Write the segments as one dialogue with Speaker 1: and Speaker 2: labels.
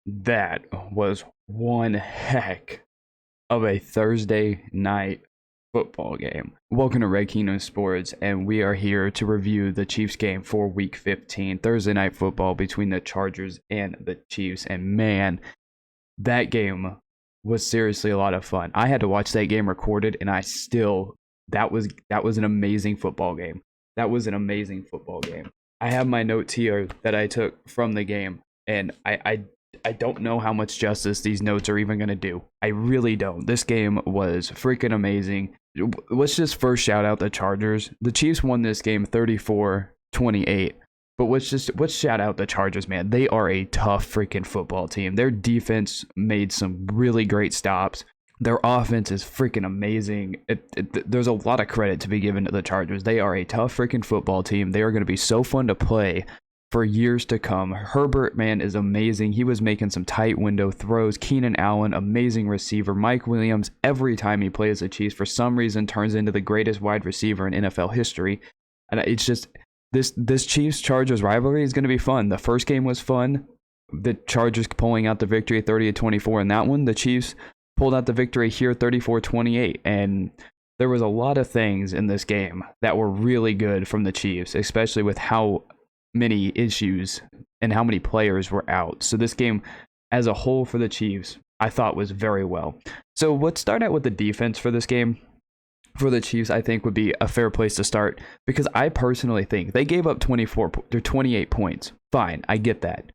Speaker 1: That was one heck of a Thursday night football game. Welcome to Red Kingdom Sports, and we are here to review the Chiefs game for Week 15, Thursday night football between the Chargers and the Chiefs. And man, that game was seriously a lot of fun. I had to watch that game recorded, and that was an amazing football game. That was an amazing football game. I have my notes here that I took from the game, and I don't know how much justice these notes are even going to do. I really don't. This game was freaking amazing. Let's just first shout out the Chargers. The Chiefs won this game 34-28. But let's shout out the Chargers, man. They are a tough freaking football team. Their defense made some really great stops. Their offense is freaking amazing. There's a lot of credit to be given to the Chargers. They are a tough freaking football team. They are going to be so fun to play for years to come. Herbert, man, is amazing. He was making some tight window throws. Keenan Allen, amazing receiver. Mike Williams, every time he plays the Chiefs, for some reason turns into the greatest wide receiver in NFL history. And it's just this Chiefs-Chargers rivalry is going to be fun. The first game was fun. The Chargers pulling out the victory 30-24 in that one. The Chiefs pulled out the victory here 34-28. And there was a lot of things in this game that were really good from the Chiefs, especially with how many issues and how many players were out. So this game as a whole for the Chiefs, I thought was very well. So let's start out with the defense for this game. For the Chiefs, I think would be a fair place to start, because I personally think they gave up 28 points. Fine, I get that.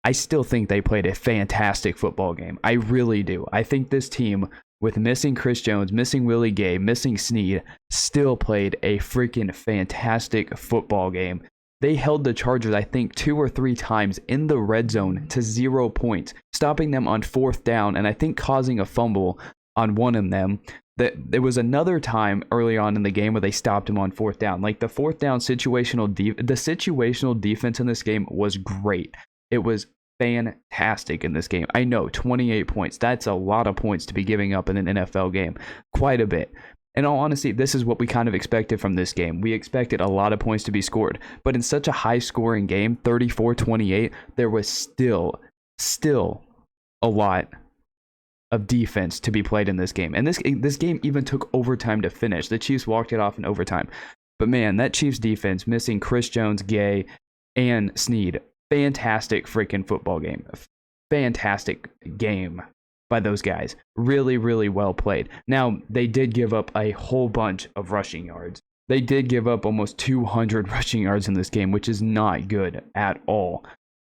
Speaker 1: I still think they played a fantastic football game. I really do. I think this team, with missing Chris Jones, missing Willie Gay, missing Snead, still played a freaking fantastic football game. They held the Chargers, I think, 2 or 3 times in the red zone to 0 points, stopping them on 4th down, and I think causing a fumble on one of them. There was another time early on in the game where they stopped him on 4th down. Like the 4th down situational defense in this game was great. It was fantastic in this game. I know 28 points. That's a lot of points to be giving up in an NFL game. Quite a bit. In all honesty, this is what we kind of expected from this game. We expected a lot of points to be scored. But in such a high-scoring game, 34-28, there was still a lot of defense to be played in this game. And this game even took overtime to finish. The Chiefs walked it off in overtime. But man, that Chiefs defense, missing Chris Jones, Gay, and Snead, fantastic freaking football game. Fantastic game by those guys. Really, really well played. Now, they did give up a whole bunch of rushing yards. They did give up almost 200 rushing yards in this game, which is not good at all.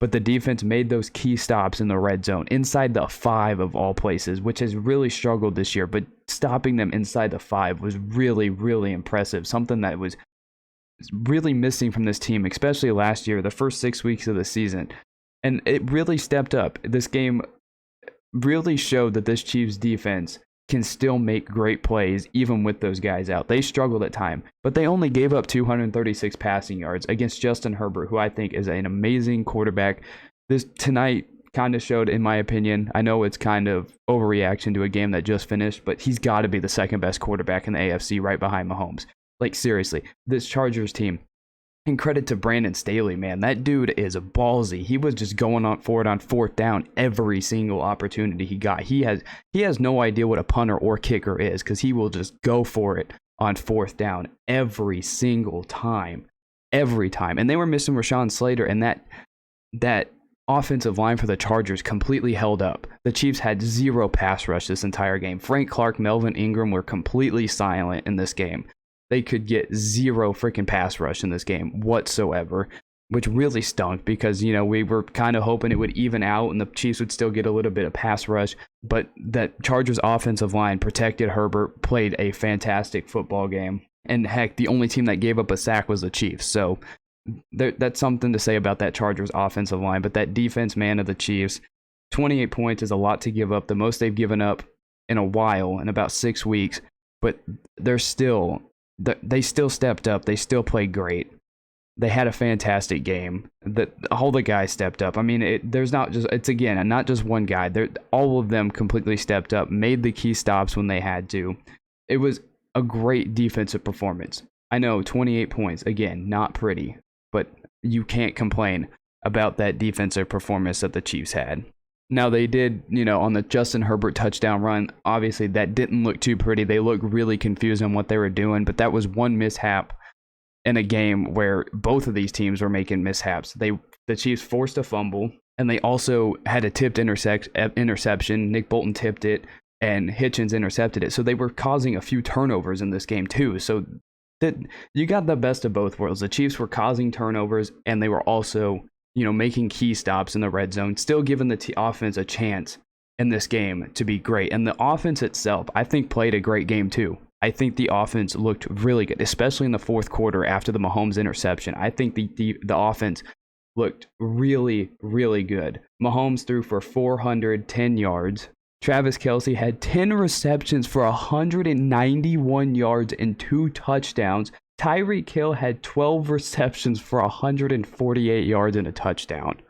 Speaker 1: But the defense made those key stops in the red zone, inside the 5 of all places, which has really struggled this year. But stopping them inside the 5 was really, really impressive. Something that was really missing from this team, especially last year, the first 6 weeks of the season. And it really stepped up. This game really showed that this Chiefs defense can still make great plays even with those guys out. They struggled at time, but they only gave up 236 passing yards against Justin Herbert, who I think is an amazing quarterback. This tonight kind of showed, in my opinion, I know it's kind of overreaction to a game that just finished, but he's got to be the second best quarterback in the AFC right behind Mahomes. Like, seriously, this Chargers team, and credit to Brandon Staley, man. That dude is ballsy. He was just going on for it on 4th down every single opportunity he got. He has no idea what a punter or kicker is, because he will just go for it on 4th down every single time. Every time. And they were missing Rashawn Slater, and that offensive line for the Chargers completely held up. The Chiefs had 0 pass rush this entire game. Frank Clark, Melvin Ingram were completely silent in this game. They could get 0 freaking pass rush in this game whatsoever, which really stunk because, we were kind of hoping it would even out and the Chiefs would still get a little bit of pass rush. But that Chargers offensive line protected Herbert, played a fantastic football game. And heck, the only team that gave up a sack was the Chiefs. So that's something to say about that Chargers offensive line. But that defense, man, of the Chiefs, 28 points is a lot to give up. The most they've given up in a while, in about 6 weeks. But they still stepped up. They still played great. They had a fantastic game. All the guys stepped up. I mean, it's not just one guy. All of them completely stepped up, made the key stops when they had to. It was a great defensive performance. I know 28 points, again, not pretty, but you can't complain about that defensive performance that the Chiefs had. Now they did, on the Justin Herbert touchdown run, obviously that didn't look too pretty. They looked really confused on what they were doing, but that was one mishap in a game where both of these teams were making mishaps. The Chiefs forced a fumble, and they also had a tipped interception. Nick Bolton tipped it, and Hitchens intercepted it. So they were causing a few turnovers in this game too. So that you got the best of both worlds. The Chiefs were causing turnovers, and they were also making key stops in the red zone, still giving the offense a chance in this game to be great. And the offense itself, I think, played a great game too. I think the offense looked really good, especially in the fourth quarter after the Mahomes interception. I think the offense looked really, really good. Mahomes threw for 410 yards. Travis Kelce had 10 receptions for 191 yards and 2 touchdowns. Tyreek Hill had 12 receptions for 148 yards and a touchdown.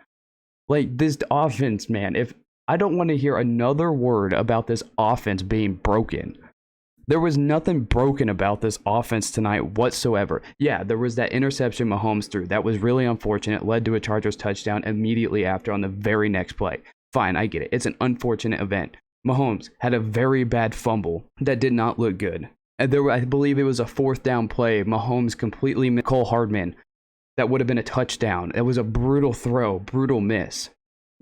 Speaker 1: Like, this offense, man, I don't want to hear another word about this offense being broken. There was nothing broken about this offense tonight whatsoever. Yeah, there was that interception Mahomes threw. That was really unfortunate, led to a Chargers touchdown immediately after on the very next play. Fine, I get it. It's an unfortunate event. Mahomes had a very bad fumble that did not look good. And I believe it was a fourth down play. Mahomes completely missed Cole Hardman. That would have been a touchdown. It was a brutal throw, brutal miss.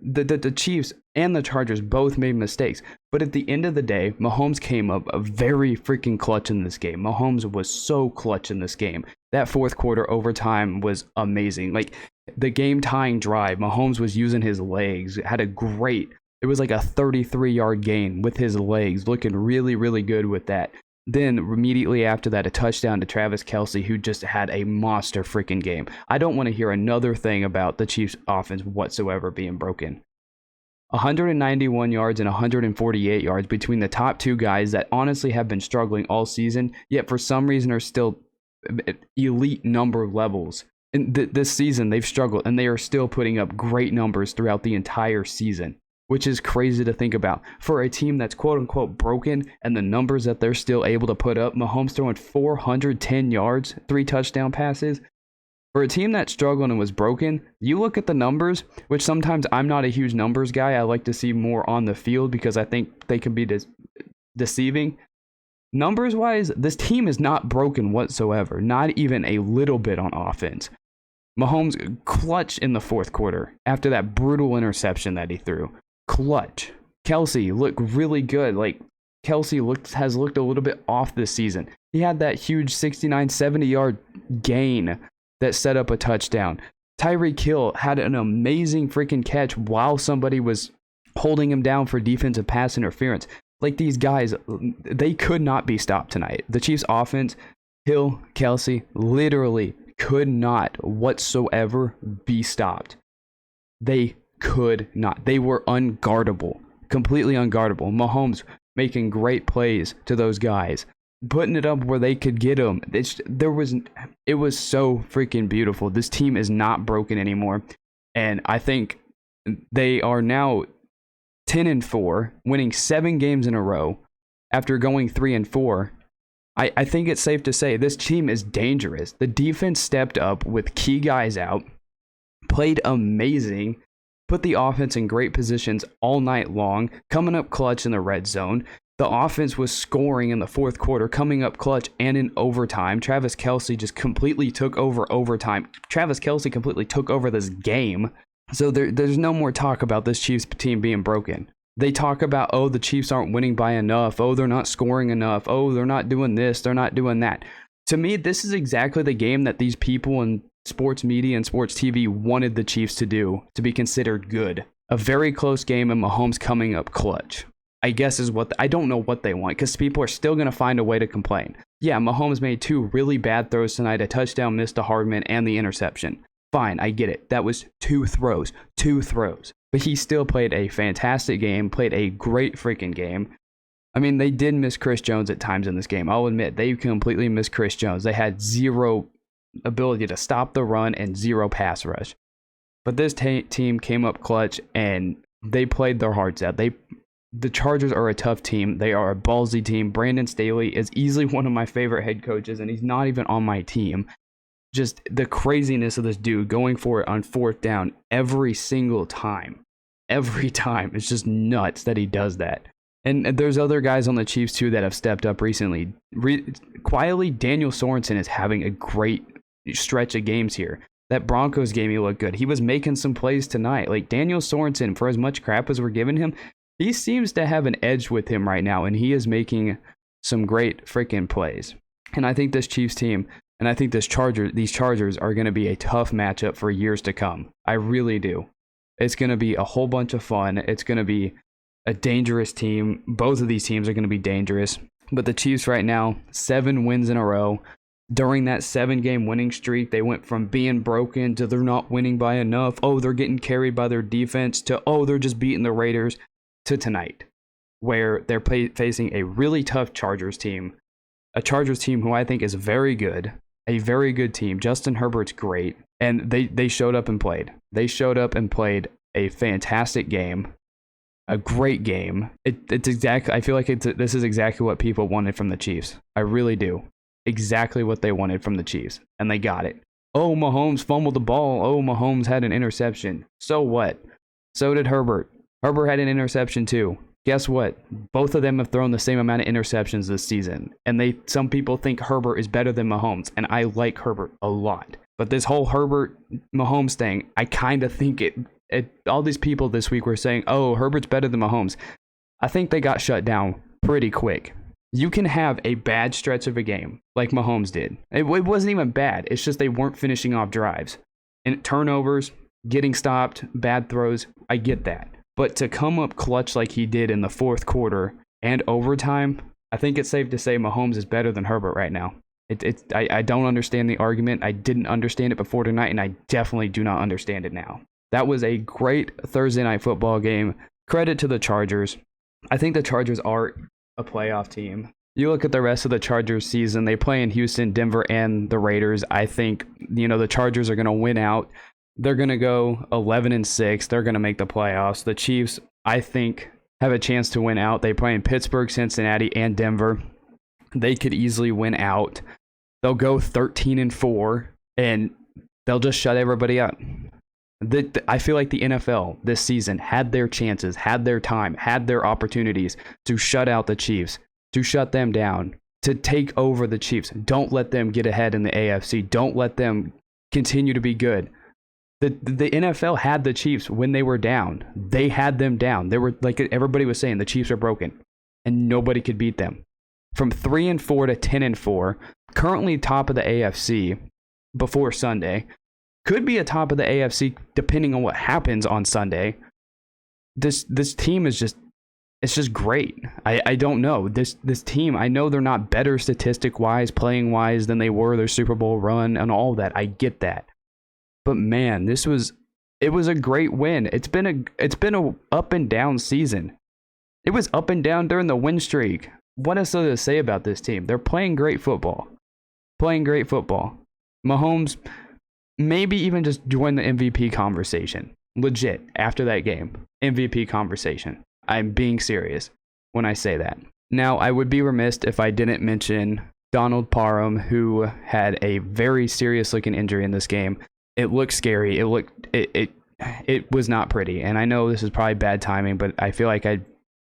Speaker 1: The Chiefs and the Chargers both made mistakes. But at the end of the day, Mahomes came up very freaking clutch in this game. Mahomes was so clutch in this game. That fourth quarter overtime was amazing. Like, the game-tying drive, Mahomes was using his legs. It was like a 33-yard gain with his legs, looking really, really good with that. Then immediately after that, a touchdown to Travis Kelce, who just had a monster freaking game. I don't want to hear another thing about the Chiefs offense whatsoever being broken. 191 yards and 148 yards between the top two guys that honestly have been struggling all season, yet for some reason are still elite number levels. And this season they've struggled, and they are still putting up great numbers throughout the entire season, which is crazy to think about. For a team that's quote-unquote broken and the numbers that they're still able to put up, Mahomes throwing 410 yards, 3 touchdown passes. For a team that's struggling and was broken, you look at the numbers, which sometimes I'm not a huge numbers guy. I like to see more on the field because I think they can be deceiving. Numbers-wise, this team is not broken whatsoever, not even a little bit on offense. Mahomes clutch in the fourth quarter after that brutal interception that he threw. Clutch. Kelce looked really good. Like, Kelce has looked a little bit off this season. He had that huge 69, 70-yard gain that set up a touchdown. Tyreek Hill had an amazing freaking catch while somebody was holding him down for defensive pass interference. Like, these guys, they could not be stopped tonight. The Chiefs offense, Hill, Kelce, literally could not whatsoever be stopped. They could not. They were unguardable, completely unguardable. Mahomes making great plays to those guys, putting it up where they could get them. It was so freaking beautiful. This team is not broken anymore, and I think they are now 10-4, winning 7 games in a row after going 3-4. I think it's safe to say this team is dangerous. The defense stepped up with key guys out, played amazing, put the offense in great positions all night long, coming up clutch in the red zone. The offense was scoring in the fourth quarter, coming up clutch and in overtime. Travis Kelce just completely took over overtime. Travis Kelce completely took over this game. So there's no more talk about this Chiefs team being broken. They talk about, oh, the Chiefs aren't winning by enough. Oh, they're not scoring enough. Oh, they're not doing this. They're not doing that. To me, this is exactly the game that these people in sports media and sports TV wanted the Chiefs to do, to be considered good. A very close game and Mahomes coming up clutch, I guess is what I don't know what they want, because people are still going to find a way to complain. Yeah, Mahomes made 2 really bad throws tonight, a touchdown miss to Hardman and the interception. Fine, I get it. That was 2 throws. But he still played a fantastic game, played a great freaking game. I mean, they did miss Chris Jones at times in this game. I'll admit, they completely missed Chris Jones. They had 0 ability to stop the run and 0 pass rush. But this team came up clutch, and they played their hearts out. The Chargers are a tough team. They are a ballsy team. Brandon Staley is easily one of my favorite head coaches, and he's not even on my team. Just the craziness of this dude going for it on fourth down every single time. every time. It's just nuts that he does that. And there's other guys on the Chiefs too that have stepped up recently. Quietly, Daniel Sorensen is having a great stretch of games here. That Broncos game, he looked good. He was making some plays tonight. Like, Daniel Sorensen, for as much crap as we're giving him, he seems to have an edge with him right now, and he is making some great freaking plays. And I think this Chiefs team, and I think these Chargers are going to be a tough matchup for years to come. I really do. It's going to be a whole bunch of fun. It's going to be a dangerous team. Both of these teams are going to be dangerous. But the Chiefs right now, 7 wins in a row. During that 7-game winning streak, they went from being broken to they're not winning by enough. Oh, they're getting carried by their defense to, oh, they're just beating the Raiders, to tonight, where they're facing a really tough Chargers team. A Chargers team who I think is very good. A very good team. Justin Herbert's great. And they showed up and played. They showed up and played a fantastic game. A great game. It's exactly, I feel like this is exactly what people wanted from the Chiefs. I really do. Exactly what they wanted from the Chiefs, and they got it. Oh, Mahomes fumbled the ball. Oh, Mahomes had an interception. So what? So did Herbert. Herbert had an interception too. Guess what? Both of them have thrown the same amount of interceptions this season, and some people think Herbert is better than Mahomes, and I like Herbert a lot. But this whole Herbert-Mahomes thing, I kind of think all these people this week were saying, oh, Herbert's better than Mahomes. I think they got shut down pretty quick. You can have a bad stretch of a game like Mahomes did. It wasn't even bad. It's just they weren't finishing off drives. And turnovers, getting stopped, bad throws, I get that. But to come up clutch like he did in the fourth quarter and overtime, I think it's safe to say Mahomes is better than Herbert right now. I don't understand the argument. I didn't understand it before tonight, and I definitely do not understand it now. That was a great Thursday night football game. Credit to the Chargers. I think the Chargers are a playoff team. You look at the rest of the Chargers season, they play in Houston, Denver, and the Raiders. I think, the Chargers are going to win out. They're going to go 11-6. They're going to make the playoffs. The Chiefs, I think, have a chance to win out. They play in Pittsburgh, Cincinnati, and Denver. They could easily win out. They'll go 13-4, and they'll just shut everybody up. I feel like the NFL this season had their chances, had their time, had their opportunities to shut out the Chiefs, to shut them down, to take over the Chiefs. Don't let them get ahead in the AFC. Don't let them continue to be good. The NFL had the Chiefs when they were down. They had them down. They were, like everybody was saying, the Chiefs are broken, and nobody could beat them. From 3-4 to 10-4, currently top of the AFC before Sunday. Could be a top of the AFC depending on what happens on Sunday. This team is just, it's just great. I don't know. This team, I know they're not better statistic wise, playing wise than they were their Super Bowl run and all that. I get that. But man, it was a great win. It's been a up and down season. It was up and down during the win streak. What else to say about this team? They're playing great football. Mahomes maybe even just join the MVP conversation. Legit, after that game. MVP conversation. I'm being serious when I say that. Now, I would be remiss if I didn't mention Donald Parham, who had a very serious looking injury in this game. It looked scary. It was not pretty. And I know this is probably bad timing, but I feel like I'd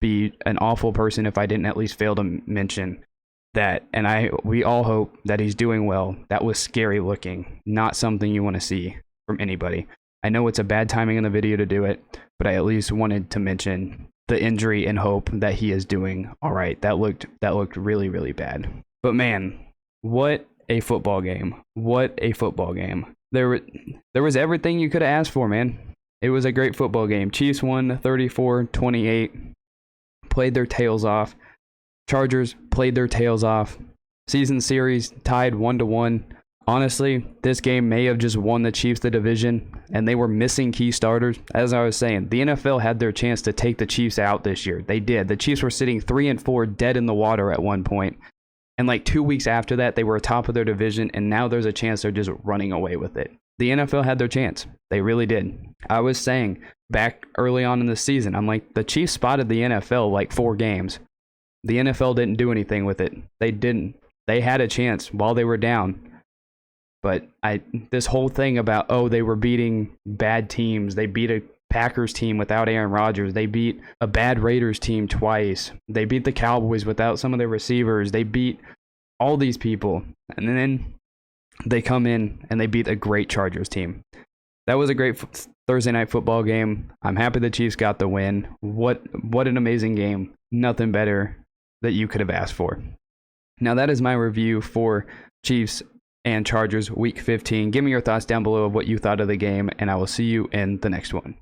Speaker 1: be an awful person if I didn't at least fail to mention that, and we all hope that he's doing well. That was scary looking, not something you want to see from anybody. I know it's a bad timing in the video to do it, but I at least wanted to mention the injury and hope that he is doing all right. That looked really, really bad. But man, what a football game. What a football game. There was everything you could have asked for, man. It was a great football game. Chiefs won 34-28, played their tails off. Chargers played their tails off. Season series tied 1-1. Honestly, this game may have just won the Chiefs the division, and they were missing key starters. As I was saying, the NFL had their chance to take the Chiefs out this year. They did. The Chiefs were sitting 3-4 dead in the water at one point. And like 2 weeks after that, they were atop of their division, and now there's a chance they're just running away with it. The NFL had their chance. They really did. I was saying back early on in the season, I'm like, the Chiefs spotted the NFL like 4 games. The NFL didn't do anything with it. They didn't. They had a chance while they were down. But this whole thing about, they were beating bad teams. They beat a Packers team without Aaron Rodgers. They beat a bad Raiders team twice. They beat the Cowboys without some of their receivers. They beat all these people. And then they come in and they beat a great Chargers team. That was a great Thursday night football game. I'm happy the Chiefs got the win. What an amazing game. Nothing better that you could have asked for. Now that is my review for Chiefs and Chargers Week 15. Give me your thoughts down below of what you thought of the game, and I will see you in the next one.